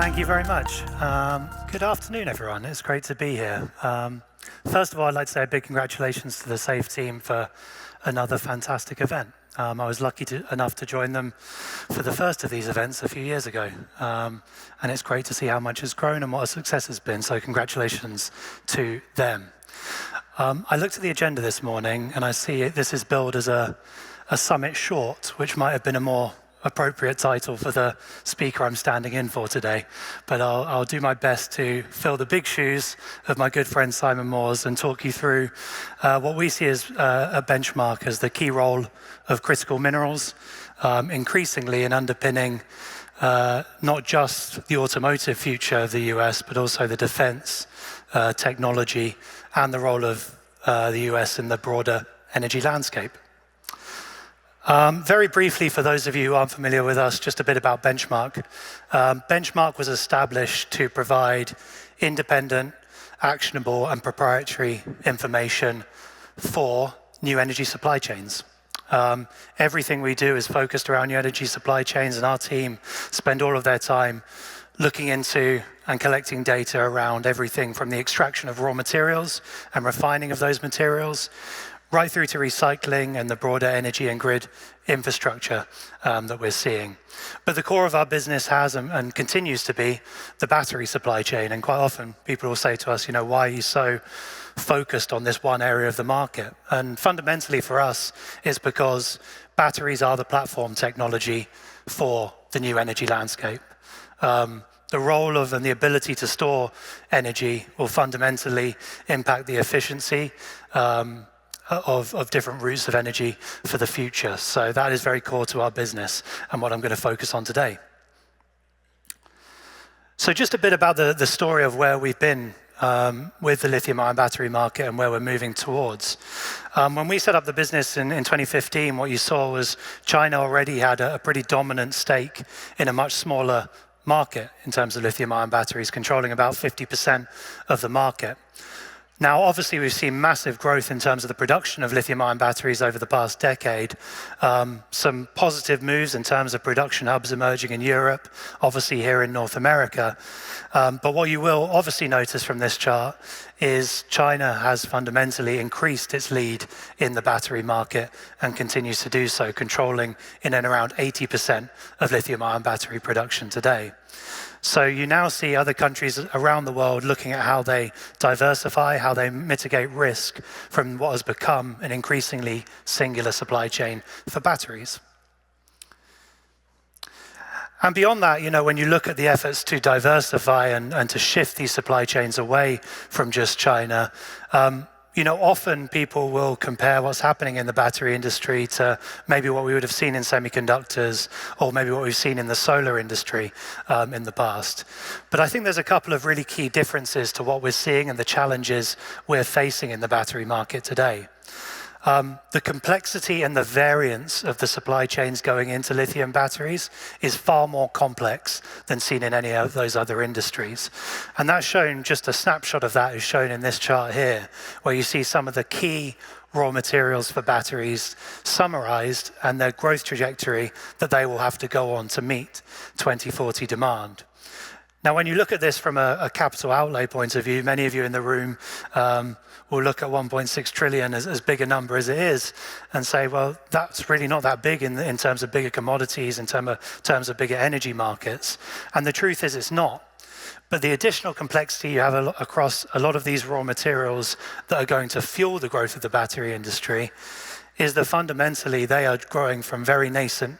Thank you very much. Good afternoon, everyone. It's great to be here. First of all, I'd like to say a big congratulations to the SAFE team for another fantastic event. I was lucky enough to join them for the first of these events a few years ago. And it's great to see how much has grown and what a success has been. So congratulations to them. I looked at the agenda this morning and I see this is billed as a summit short, which might have been a more appropriate title for the speaker I'm standing in for today. But I'll do my best to fill the big shoes of my good friend Simon Moores and talk you through what we see as a benchmark as the key role of critical minerals, increasingly in underpinning not just the automotive future of the US, but also the defense, technology, and the role of the US in the broader energy landscape. Very briefly, for those of you who aren't familiar with us, just a bit about Benchmark. Benchmark was established to provide independent, actionable, and proprietary information for new energy supply chains. Everything we do is focused around new energy supply chains, and our team spend all of their time looking into and collecting data around everything from the extraction of raw materials and refining of those materials, right through to recycling and the broader energy and grid infrastructure that we're seeing. But the core of our business has and continues to be the battery supply chain. And quite often people will say to us, you know, why are you so focused on this one area of the market? And fundamentally for us, it's because batteries are the platform technology for the new energy landscape. The role of and the ability to store energy will fundamentally impact the efficiency of different routes of energy for the future. So that is very core to our business and what I'm going to focus on today. So just a bit about the story of where we've been with the lithium-ion battery market and where we're moving towards. When we set up the business in 2015, what you saw was China already had a pretty dominant stake in a much smaller market in terms of lithium-ion batteries, controlling about 50% of the market. Now, obviously, we've seen massive growth in terms of the production of lithium-ion batteries over the past decade. Some positive moves in terms of production hubs emerging in Europe, obviously here in North America. But what you will obviously notice from this chart is China has fundamentally increased its lead in the battery market and continues to do so, controlling in and around 80% of lithium-ion battery production today. So you now see other countries around the world looking at how they diversify, how they mitigate risk from what has become an increasingly singular supply chain for batteries. And beyond that, you know, when you look at the efforts to diversify and to shift these supply chains away from just China, you know, often people will compare what's happening in the battery industry to maybe what we would have seen in semiconductors or maybe what we've seen in the solar industry in the past. But I think there's a couple of really key differences to what we're seeing and the challenges we're facing in the battery market today. The complexity and the variance of the supply chains going into lithium batteries is far more complex than seen in any of those other industries. And that's shown, just a snapshot of that is shown in this chart here, where you see some of the key raw materials for batteries summarized and their growth trajectory that they will have to go on to meet 2040 demand. Now, when you look at this from a capital outlay point of view, many of you in the room will look at 1.6 trillion as big a number as it is and say, well, that's really not that big in terms of bigger commodities, in terms of bigger energy markets. And the truth is it's not. But the additional complexity you have across a lot of these raw materials that are going to fuel the growth of the battery industry is that fundamentally they are growing from very nascent